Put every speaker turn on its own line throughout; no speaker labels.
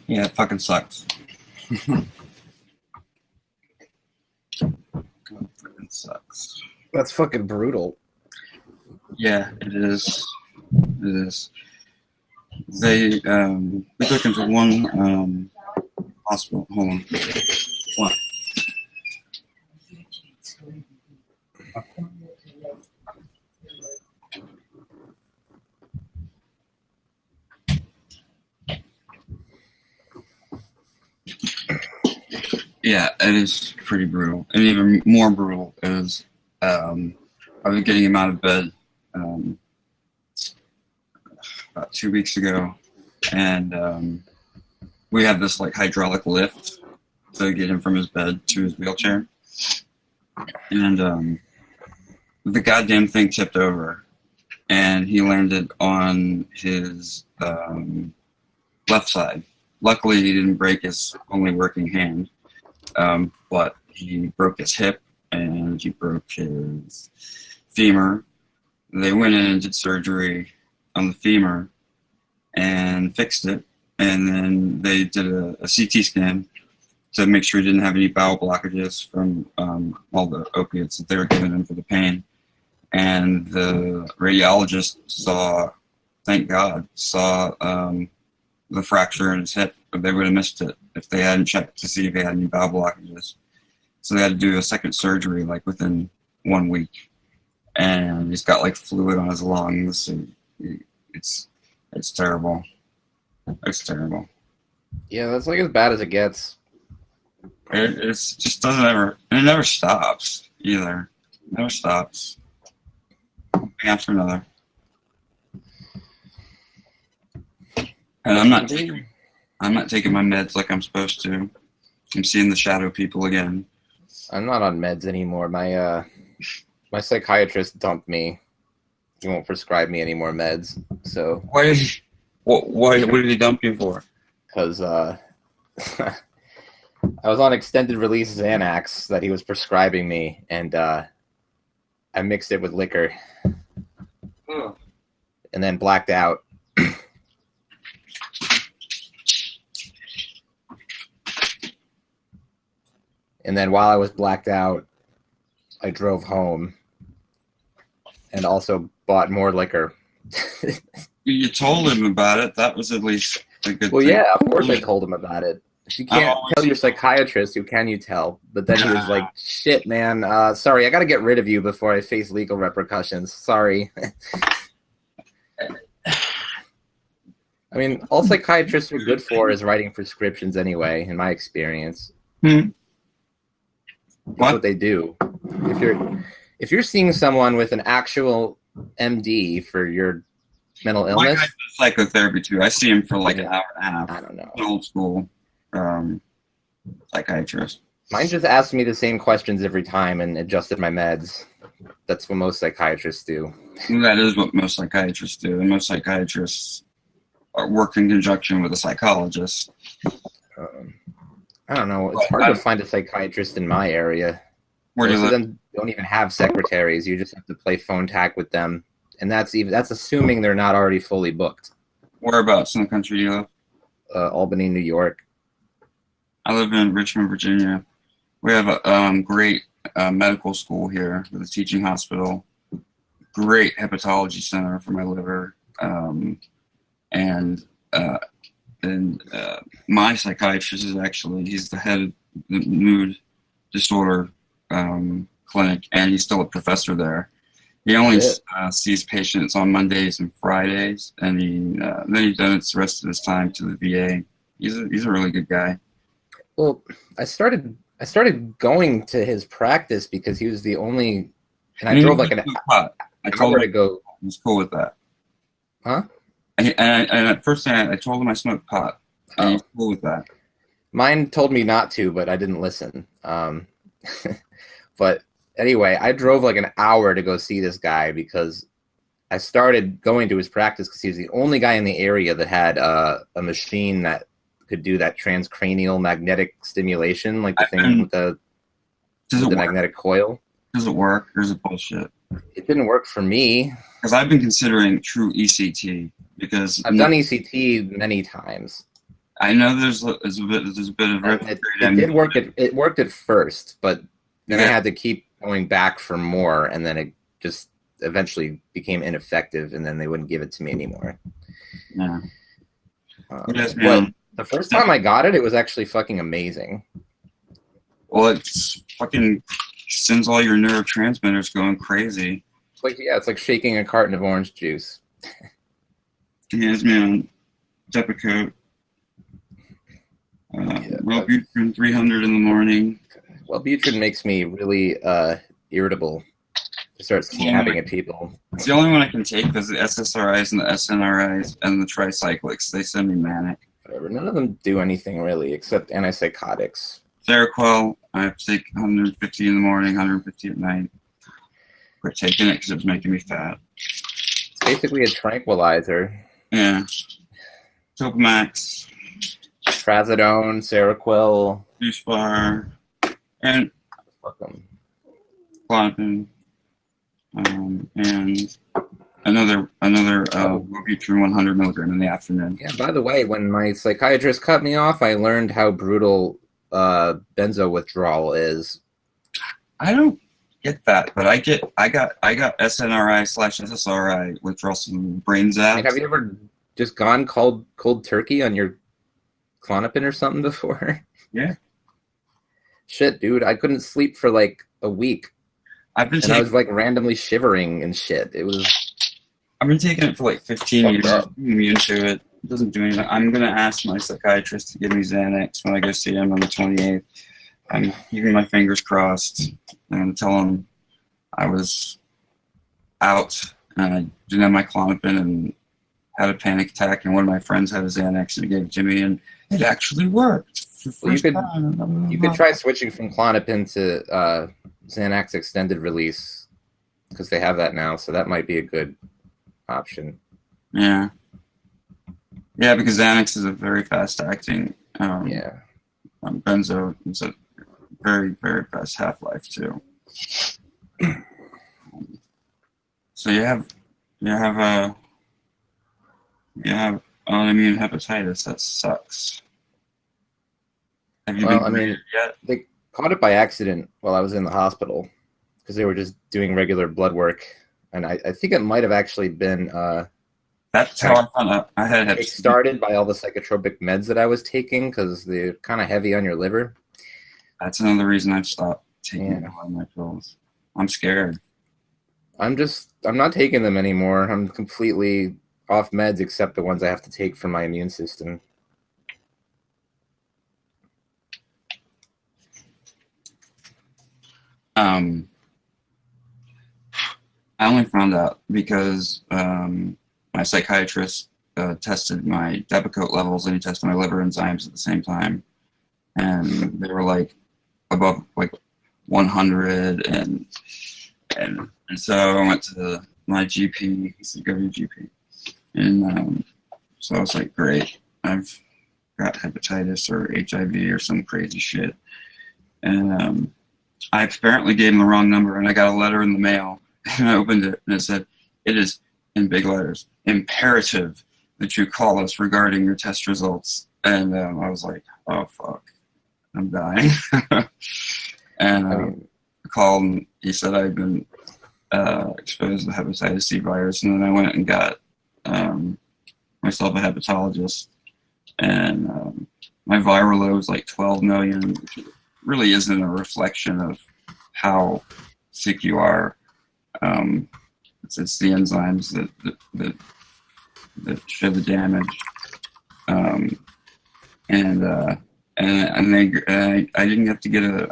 Yeah, it fucking sucks. It fucking sucks.
That's fucking brutal.
Yeah, it is. It is. They we took him to one hospital. Hold on. What? Yeah, it is pretty brutal. And even more brutal is I've been getting him out of bed about 2 weeks ago, and we have this like hydraulic lift to get him from his bed to his wheelchair, and the goddamn thing tipped over, and he landed on his left side. Luckily, he didn't break his only working hand, but he broke his hip and he broke his femur. They went in and did surgery on the femur and fixed it, and then they did a CT scan to make sure he didn't have any bowel blockages from all the opiates that they were giving him for the pain. And the radiologist saw, thank God, the fracture in his hip, but they would have missed it if they hadn't checked to see if he had any bowel blockages. So they had to do a second surgery like within 1 week, and he's got like fluid on his lungs. And it's terrible. It's terrible.
Yeah, that's like as bad as it gets.
It just doesn't ever, and it never stops either. It never stops. One thing after another. And I'm not taking my meds like I'm supposed to. I'm seeing the shadow people again.
I'm not on meds anymore. My psychiatrist dumped me. He won't prescribe me any more meds. So
Why did he dump you for?
Because I was on extended release Xanax that he was prescribing me, and I mixed it with liquor, and then blacked out. And then while I was blacked out, I drove home and also bought more liquor.
You told him about it. That was at least a good
Well,
thing.
yeah, of course I told him about it. If you can't tell your psychiatrist, who can you tell? But then he was like, shit, man, sorry, I got to get rid of you before I face legal repercussions. Sorry. I mean, all psychiatrists are good for is writing prescriptions anyway, in my experience. That's what they do. If you're seeing someone with an actual MD for your mental illness,
my guy does psychotherapy too. I see him for like an hour and a half.
I don't know.
An old school psychiatrist.
Mine just asked me the same questions every time and adjusted my meds. That's what most psychiatrists do.
That is what most psychiatrists do, and most psychiatrists work in conjunction with a psychologist.
I don't know. It's hard to find a psychiatrist in my area.
Where do you
Most of
live?
them don't even have secretaries. You just have to play phone tag with them, and that's assuming they're not already fully booked.
Whereabouts in the country do you live?
Albany, New York.
I live in Richmond, Virginia. We have a great medical school here with a teaching hospital. Great hepatology center for my liver, and my psychiatrist is he's the head of the mood disorder clinic, and he's still a professor there. He only sees patients on Mondays and Fridays, and then he donates the rest of his time to the VA. He's a really good guy.
Well, I started going to his practice because he was the only, and I drove like an hour to go.
He was cool with that.
Huh?
And at first I told him I smoked pot. And he was cool with that.
Mine told me not to, but I didn't listen. But anyway, I drove like an hour to go see this guy because I started going to his practice because he was the only guy in the area that had a machine that could do that transcranial magnetic stimulation, like the thing with the magnetic coil.
Does it work, or is it bullshit?
It didn't work for me.
Because I've been considering true ECT, because
I've done ECT many times.
I know there's a bit of
it did work. It worked at first, but then I had to keep going back for more, and then it just eventually became ineffective, and then they wouldn't give it to me anymore.
Yeah.
But the first time I got it, it was actually fucking amazing.
Well, it's fucking sends all your neurotransmitters going crazy.
It's like shaking a carton of orange juice.
He has me on Depakote. Wellbutrin 300 in the morning.
Wellbutrin makes me really irritable. It starts snapping at people.
It's the only one I can take because the SSRIs and the SNRIs and the tricyclics, they send me manic.
Whatever. None of them do anything really except antipsychotics.
Seroquel, I have to take 150 in the morning, 150 at night. Quit taking it because it was making me fat.
It's basically a tranquilizer.
Yeah. Topamax.
Trazodone, Seroquel.
Buspar. And Klonopin. And another Wellbutrin 100 milligram in the afternoon.
Yeah, by the way, when my psychiatrist cut me off, I learned how brutal benzo withdrawal is. I
don't get that, but I got SNRI/SSRI withdrawal, some brain zaps.
Like, have you ever just gone cold turkey on your Klonopin or something before?
Yeah.
Shit, dude, I couldn't sleep for like a week. I was like randomly shivering and shit.
I've been taking it for like 15 years. I'm immune to it. It doesn't do anything. I'm gonna ask my psychiatrist to give me Xanax when I go see him on the 28th. I'm keeping my fingers crossed. I'm gonna tell him I was out and I didn't have my Klonopin and had a panic attack, and one of my friends had a Xanax and he gave it to me, and it actually worked.
Well, you could try switching from Klonopin to Xanax extended release because they have that now, so that might be a good option.
Yeah, because Xanax is a very fast acting. Benzo is a very, very fast half life too. So you have autoimmune hepatitis. That sucks. Have you been treated yet?
They caught it by accident while I was in the hospital because they were just doing regular blood work, and I think it might have actually been.
That's how I found out. I had
it started by all the psychotropic meds that I was taking because they're kind of heavy on your liver.
That's another reason I've stopped taking all my pills. I'm scared.
I'm not taking them anymore. I'm completely off meds except the ones I have to take for my immune system.
I only found out because my psychiatrist tested my Depakote levels and he tested my liver enzymes at the same time, and they were like above like 100, and so I went to my GP. He said, "Go to your GP," and so I was like, "Great, I've got hepatitis or HIV or some crazy shit," and I apparently gave him the wrong number, and I got a letter in the mail, and I opened it, and it said, "It is, in big letters, imperative that you call us regarding your test results." And I was like, "Oh, fuck, I'm dying." And I called, and he said I'd been exposed to the hepatitis C virus, and then I went and got myself a hepatologist, and my viral load was like 12 million, which really isn't a reflection of how sick you are. It's the enzymes that show the damage, and I didn't have to get a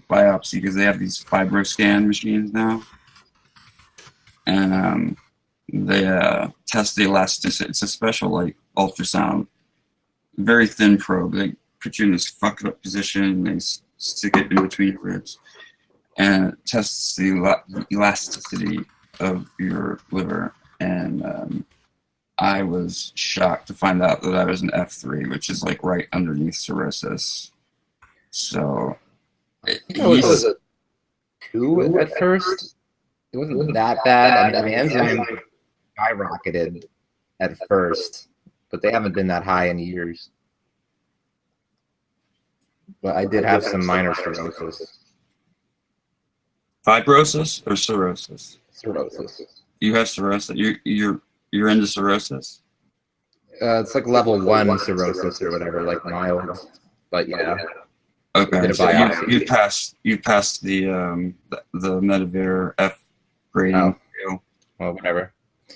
biopsy because they have these FibroScan machines now, and they test the elasticity. It's a special like ultrasound, very thin probe. They put you in this fucked up position, and they stick it in between your ribs, and it tests the elasticity of your liver. and I was shocked to find out that I was an F3, which is like right underneath cirrhosis. So
It was a 2 at first. It wasn't that bad. I mean, the enzyme skyrocketed at first, but they haven't been that high in years. But I did have some minor cirrhosis.
fibrosis or cirrhosis?
Cirrhosis.
You have cirrhosis. You're into cirrhosis.
It's like level 1 cirrhosis or whatever, like mild. But yeah.
Okay.
Did a
So
biopsy.
you passed the Medivir F grading.
Well, whatever.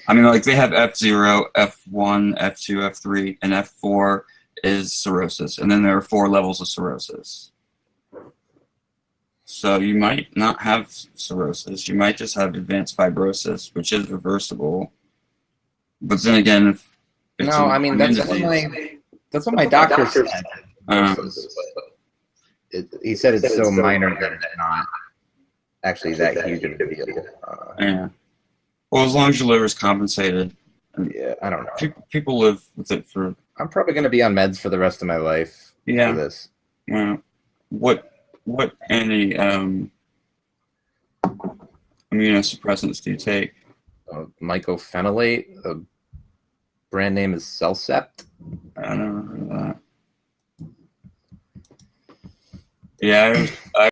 I mean, like they have F0, F1, F2, F3, and F4 is cirrhosis, and then there are 4 levels of cirrhosis. So you might not have cirrhosis. You might just have advanced fibrosis, which is reversible. But then again, if it's
No, I mean that's what my doctor said. He said it's so minor that it's not actually that huge of a deal.
Yeah. Well, as long as your liver is compensated.
Yeah, I don't know.
People live with it for.
I'm probably going to be on meds for the rest of my life.
Yeah.
For this.
Well, what immunosuppressants do you take?
Mycophenolate. The brand name is Celcept.
I don't know that. Yeah, I